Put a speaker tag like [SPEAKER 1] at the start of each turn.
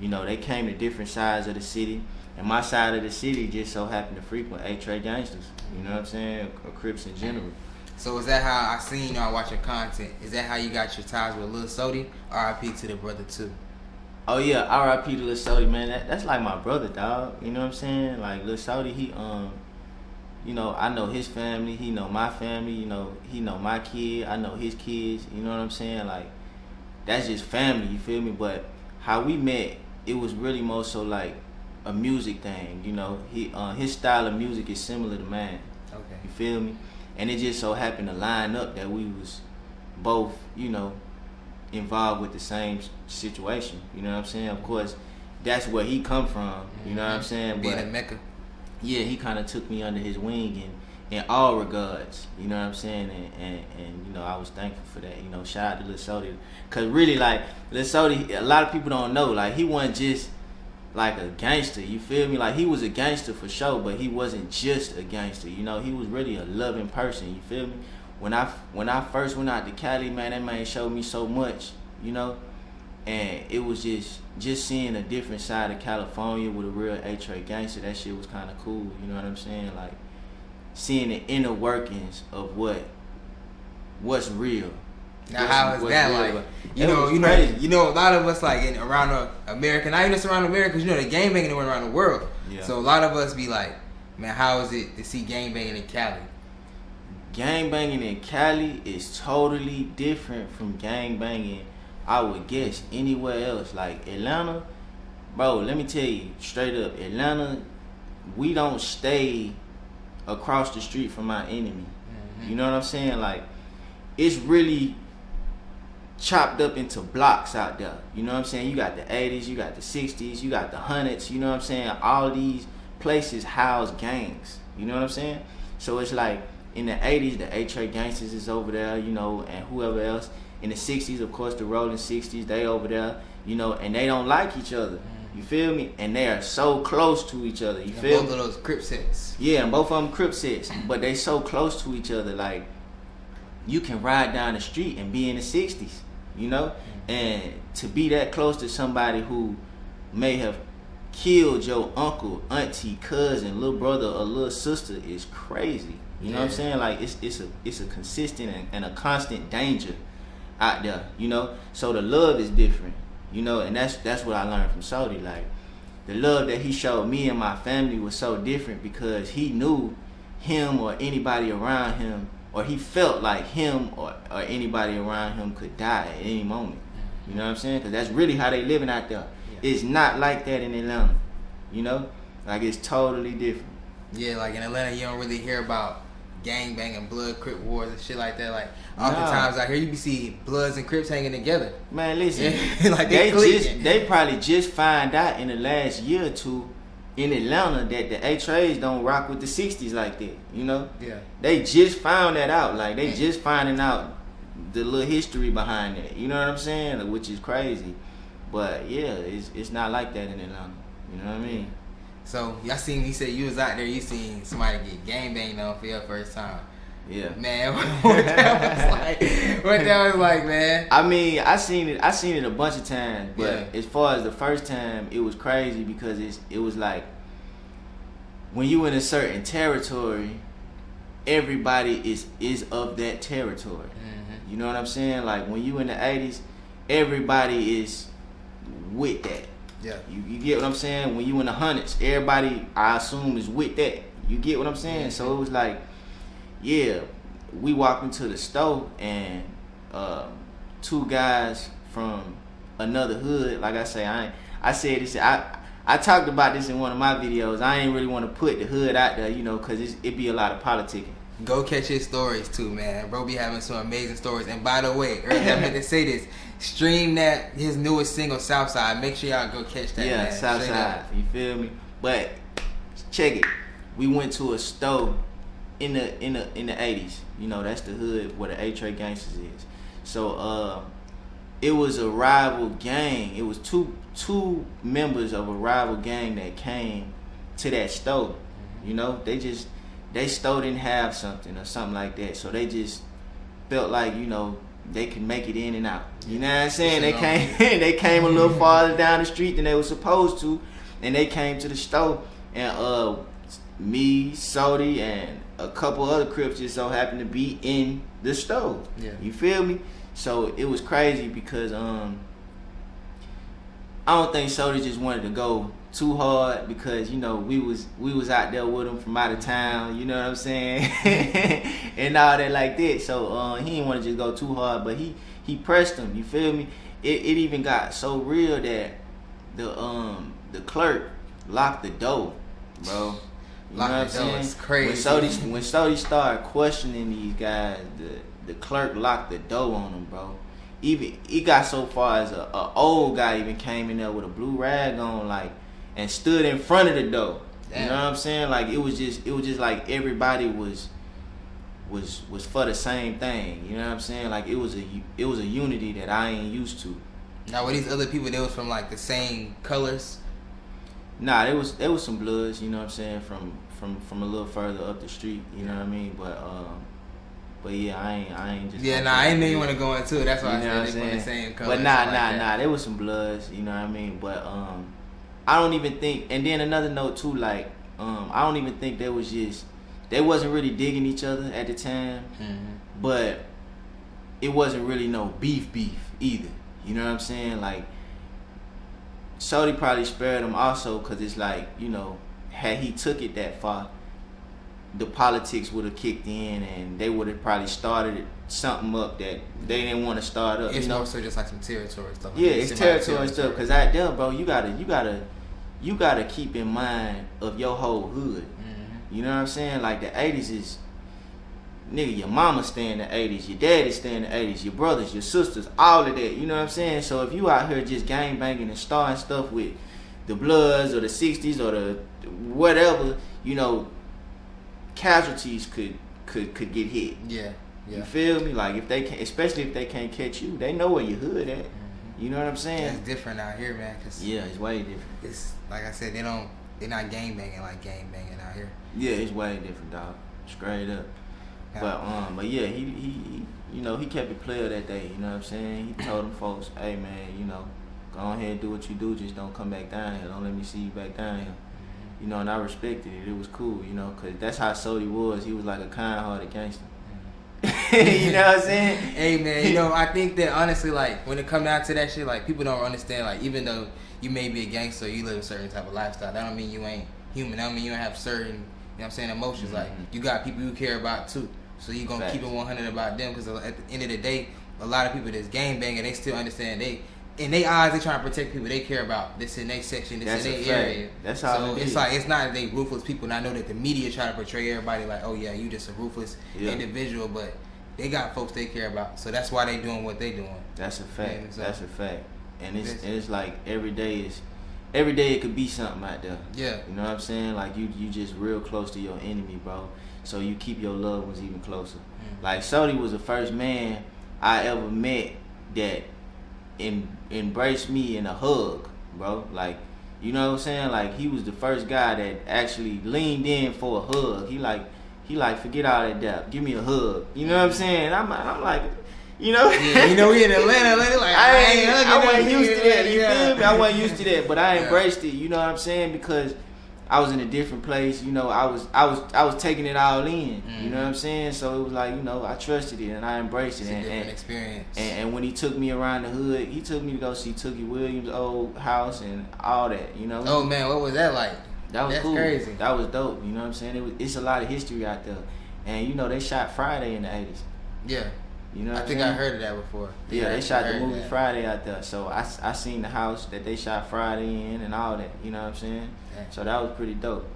[SPEAKER 1] You know, they came to different sides of the city, and my side of the city just so happened to frequent A-Tray gangsters. You know what I'm saying? Or Crips in general.
[SPEAKER 2] So is that how I seen y'all watch your content? Is that how you got your ties with Lil Sodi? R.I.P. to the brother too.
[SPEAKER 1] Oh yeah, R.I.P. to Lil Sodi, man. That's like my brother, dog. You know what I'm saying? Like Lil Sodi, he you know, I know his family, he know my family, you know, he know my kid, I know his kids, you know what I'm saying? Like, that's just family, you feel me? But how we met, it was really more so like a music thing, you know. His style of music is similar to mine.
[SPEAKER 2] Okay.
[SPEAKER 1] You feel me? And it just so happened to line up that we was both, you know, involved with the same situation. You know what I'm saying? Of course, that's where he come from. You know what I'm saying?
[SPEAKER 2] Being a Mecca.
[SPEAKER 1] Yeah, he kind of took me under his wing in all regards. You know what I'm saying? And you know, I was thankful for that. You know, shout out to Lil Sodi. Cause really, like Lil Sodi, a lot of people don't know. Like he wasn't just like a gangster, you feel me? Like he was a gangster for sure, but he wasn't just a gangster, you know. He was really a loving person, you feel me? When I first went out to Cali, man, that man showed me so much, you know. And it was just seeing a different side of California with a real A-Tray gangster. That shit was kind of cool, you know what I'm saying? Like seeing the inner workings of what's real.
[SPEAKER 2] Now, how is that like? You know, a lot of us like around America, not even just around America, you know, the gang banging went around the world. Yeah. So a lot of us be like, man, how is it to see gang banging in Cali?
[SPEAKER 1] Gang banging in Cali is totally different from gang banging, I would guess, anywhere else. Like Atlanta, bro, let me tell you straight up, Atlanta, we don't stay across the street from our enemy. Mm-hmm. You know what I'm saying? Like, it's really chopped up into blocks out there. You know what I'm saying? You got the 80s, you got the 60s, you got the 100s, you know what I'm saying? All these places house gangs. You know what I'm saying? So it's like in the 80s, the A-Tray gangsters is over there, you know, and whoever else. In the 60s, of course, the rolling 60s, they over there, you know, and they don't like each other. You feel me? And they are so close to each other. You feel me?
[SPEAKER 2] Both of those Crip sets.
[SPEAKER 1] Yeah, and both of them Crip sets, but they so close to each other. Like, you can ride down the street and be in the 60s, you know? And to be that close to somebody who may have killed your uncle, auntie, cousin, little brother, or little sister is crazy. You know what I'm saying? Like, it's a consistent and a constant danger out there, you know? So the love is different, you know? And that's what I learned from Sodi. Like, the love that he showed me and my family was so different because he knew him or anybody around him, or he felt like him or anybody around him could die at any moment. You know what I'm saying? Because that's really how they living out there. Yeah. It's not like that in Atlanta, you know? Like, it's totally different.
[SPEAKER 2] Yeah, like in Atlanta, you don't really hear about gang banging, blood, Crip wars and shit like that. Like, oftentimes out here, you be see Bloods and Crips hanging together.
[SPEAKER 1] Man, listen,
[SPEAKER 2] like
[SPEAKER 1] they probably just find out in the last year or two in Atlanta that the A-Trays don't rock with the 60s like that, you know?
[SPEAKER 2] Yeah.
[SPEAKER 1] They just found that out. Like, they just finding out the little history behind that. You know what I'm saying? Which is crazy. But, yeah, it's not like that in Atlanta. You know what I mean?
[SPEAKER 2] So, y'all seen, he said you was out there, you seen somebody get gang banged on for your first time.
[SPEAKER 1] Yeah.
[SPEAKER 2] Man, what that was like, man?
[SPEAKER 1] I mean, I seen it a bunch of times, but as far as the first time, it was crazy because it was like when you in a certain territory, everybody is of that territory. Mm-hmm. You know what I'm saying? Like when you in the 80s, everybody is with that.
[SPEAKER 2] Yeah.
[SPEAKER 1] You get what I'm saying? When you in the 100s, everybody, I assume, is with that. You get what I'm saying? Mm-hmm. So it was like, yeah, we walked into the store and two guys from another hood, like I say, I said this, I talked about this in one of my videos. I ain't really want to put the hood out there, you know, because it be a lot of politicking.
[SPEAKER 2] Go catch his stories too, man. Bro be having some amazing stories. And by the way, earlier I meant to say this, stream his newest single, Southside. Make sure y'all go catch that,
[SPEAKER 1] yeah,
[SPEAKER 2] man.
[SPEAKER 1] Southside, you feel me? But check it. We went to a store in the 80s. You know, that's the hood where the A-Tray gangsters is. So it was a rival gang. It was two members of a rival gang that came to that store. You know, they store didn't have something or something like that. So they just felt like, you know, they could make it in and out. You know what I'm saying? They came a little farther down the street than they were supposed to, and they came to the store, and me, Sodi, and a couple other Crips just so happened to be in the store. Yeah. You feel me? So it was crazy because I don't think Sodi just wanted to go too hard because, you know, we was out there with him from out of town, you know what I'm saying? And all that like that. So he didn't want to just go too hard, but he pressed him, you feel me? It even got so real that the clerk locked the door, bro. You know what I'm saying? It's crazy. When Sodi started questioning these guys, the clerk locked the door on him, bro. Even it got so far as a old guy even came in there with a blue rag on, like, and stood in front of the door. Damn. You know what I'm saying? Like it was just like everybody was for the same thing. You know what I'm saying? Like it was a unity that I ain't used to.
[SPEAKER 2] Now, were these other people, they was from like the same colors?
[SPEAKER 1] Nah, there was some bloods. You know what I'm saying? From a little further up the street. You know what I mean? But yeah, I ain't just.
[SPEAKER 2] Yeah, I ain't even want to go into it. That's why I said they from the same color.
[SPEAKER 1] But nah, there was some bloods. You know what I mean? But I don't even think. And then another note too, like I don't even think they wasn't really digging each other at the time. Mm-hmm. But it wasn't really no beef either. You know what I'm saying? Like Sodi probably spared him also because it's like, you know, had he took it that far, the politics would have kicked in and they would have probably started something up that they didn't want to start up.
[SPEAKER 2] It's more so just like some territory stuff.
[SPEAKER 1] Yeah, it's territory stuff. Because out there, bro, you gotta keep in mind of your whole hood. Mm-hmm. You know what I'm saying? Like the 80s is, nigga, your mama stay in the 80s, your daddy stay in the 80s, your brothers, your sisters, all of that. You know what I'm saying? So if you out here just gang banging and starting stuff with the Bloods or the 60s or the whatever, you know, casualties could get hit. Yeah. You feel me? Like if they can, especially if they can't catch you, they know where your hood at. Mm-hmm. You know what I'm saying?
[SPEAKER 2] It's different out here, man. Cause
[SPEAKER 1] it's way different.
[SPEAKER 2] It's like I said, they're not gang banging like gang banging out here.
[SPEAKER 1] Yeah, it's way different, dog. Straight up. But yeah, he you know, he kept it player that day. You know what I'm saying? He told them folks, hey man, you know, go ahead and do what you do. Just don't come back down here. Don't let me see you back down here. You know, and I respected it. It was cool, you know, because that's how Sodi was. He was like a kind-hearted gangster. You know what I'm saying?
[SPEAKER 2] Hey, man, you know, I think that honestly, like, when it come down to that shit, like, people don't understand, like, even though you may be a gangster, you live a certain type of lifestyle, that don't mean you ain't human. That don't mean you don't have certain, you know what I'm saying, emotions. Mm-hmm. Like, you got people you care about, too. So you going to keep it 100 about them, because at the end of the day, a lot of people that's gang banging, they still understand in their eyes, they trying to protect people they care about. This in their section, this in their area.
[SPEAKER 1] That's how
[SPEAKER 2] so it's like, it's not that they ruthless people. And I know that the media try to portray everybody like, oh yeah, you just a ruthless individual, but they got folks they care about. So that's why they doing what they doing.
[SPEAKER 1] That's a fact. So, that's a fact. And it's like every day it could be something out there. Yeah. You know what I'm saying? Like you just real close to your enemy, bro. So you keep your loved ones even closer. Mm-hmm. Like Sodi was the first man I ever met that embraced me in a hug, bro. Like, you know what I'm saying? Like he was the first guy that actually leaned in for a hug. He like forget all that doubt. Give me a hug. You know what I'm saying? I'm like, you know.
[SPEAKER 2] Yeah, you know we in Atlanta like
[SPEAKER 1] I wasn't used to that. You feel me? I wasn't used to that, but I embraced it. You know what I'm saying? Because I was in a different place. You know, I was taking it all in. Mm-hmm. You know what I'm saying? So it was like, you know, I trusted it and I embraced it.
[SPEAKER 2] It's a different experience.
[SPEAKER 1] And when he took me around the hood, he took me to go see Tookie Williams' old house and all that. You know.
[SPEAKER 2] Oh man, what was that like?
[SPEAKER 1] That's cool.
[SPEAKER 2] Crazy.
[SPEAKER 1] That was dope. You know what I'm saying? It's a lot of history out there, and you know they shot Friday in the 80s.
[SPEAKER 2] Yeah.
[SPEAKER 1] You know,
[SPEAKER 2] I think I heard of that before.
[SPEAKER 1] Yeah, they shot the movie Friday out there, so I seen the house that they shot Friday in and all that. You know what I'm saying? Yeah. So that was pretty dope.